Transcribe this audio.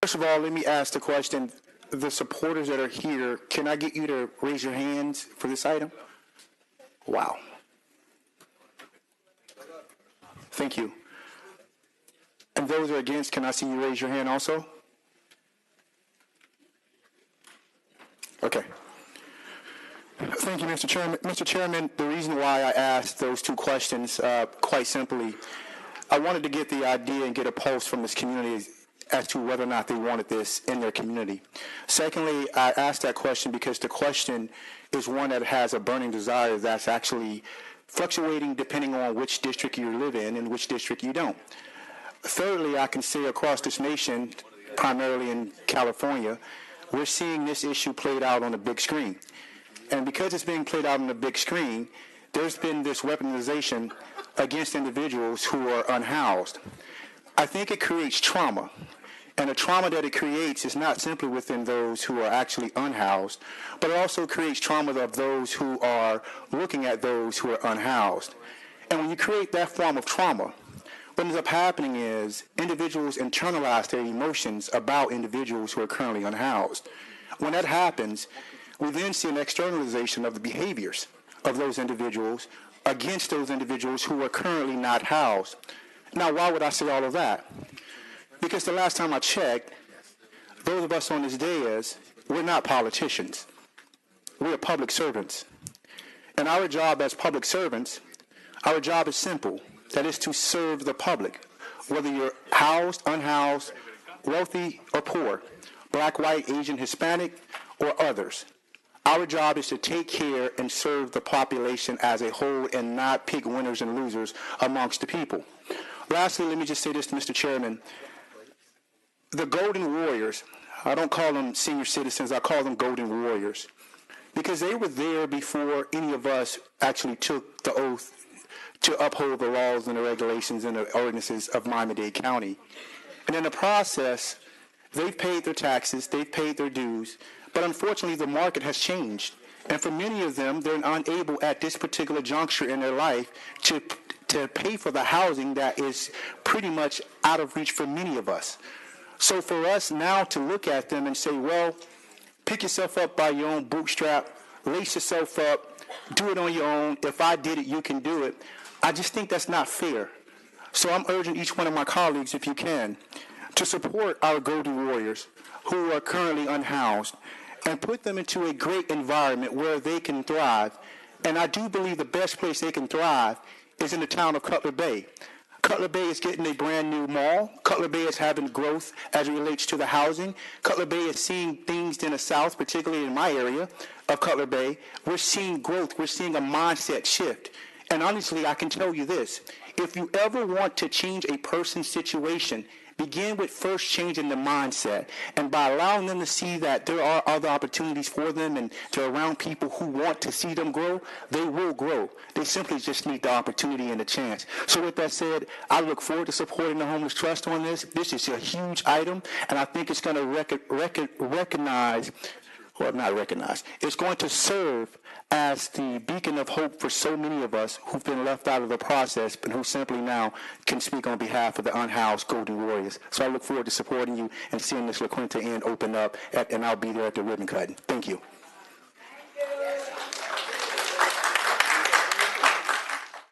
First of all, let me ask the question. The supporters that are here, can I get you to raise your hands for this item? Wow. Thank you. And those who are against, can I see you raise your hand also? Okay. Thank you, Mr. Chairman. Mr. Chairman, the reason why I asked those two questions, quite simply, I wanted to get the idea and get a pulse from this community as to whether or not they wanted this in their community. Secondly, I asked that question because the question is one that has a burning desire that's actually fluctuating depending on which district you live in and which district you don't. Thirdly, I can say across this nation, primarily in California, we're seeing this issue played out on a big screen. And because it's being played out on a big screen, there's been this weaponization against individuals who are unhoused. I think it creates trauma. And the trauma that it creates is not simply within those who are actually unhoused, but it also creates trauma of those who are looking at those who are unhoused. And when you create that form of trauma, what ends up happening is individuals internalize their emotions about individuals who are currently unhoused. When that happens, we then see an externalization of the behaviors of those individuals against those individuals who are currently not housed. Now, why would I say all of that? Because the last time I checked, those of us on this dais, we're not politicians. We're public servants. And our job as public servants, our job is simple. That is to serve the public, whether you're housed, unhoused, wealthy or poor, black, white, Asian, Hispanic, or others. Our job is to take care and serve the population as a whole and not pick winners and losers amongst the people. Lastly, let me just say this to Mr. Chairman. The Golden Warriors, I don't call them senior citizens, I call them Golden Warriors, because they were there before any of us actually took the oath to uphold the laws and the regulations and the ordinances of Miami-Dade County. And in the process, they've paid their taxes, they've paid their dues, but unfortunately the market has changed. And for many of them, they're unable at this particular juncture in their life to pay for the housing that is pretty much out of reach for many of us. So for us now to look at them and say, well, pick yourself up by your own bootstrap, lace yourself up, do it on your own. If I did it, you can do it. I just think that's not fair. So I'm urging each one of my colleagues, if you can, to support our Golden Warriors who are currently unhoused and put them into a great environment where they can thrive. And I do believe the best place they can thrive is in the town of Cutler Bay. Cutler Bay is getting a brand new mall. Cutler Bay is having growth as it relates to the housing. Cutler Bay is seeing things in the south, particularly in my area of Cutler Bay. We're seeing growth. We're seeing a mindset shift. And honestly, I can tell you this. If you ever want to change a person's situation, begin with first changing the mindset. And by allowing them to see that there are other opportunities for them and they're around people who want to see them grow, they will grow. They simply just need the opportunity and the chance. So with that said, I look forward to supporting the Homeless Trust on this. This is a huge item, and I think it's going to it's going to serve as the beacon of hope for so many of us who've been left out of the process, but who simply now can speak on behalf of the unhoused Golden Warriors. So I look forward to supporting you and seeing this La Quinta Inn open up, and I'll be there at the ribbon cutting. Thank you.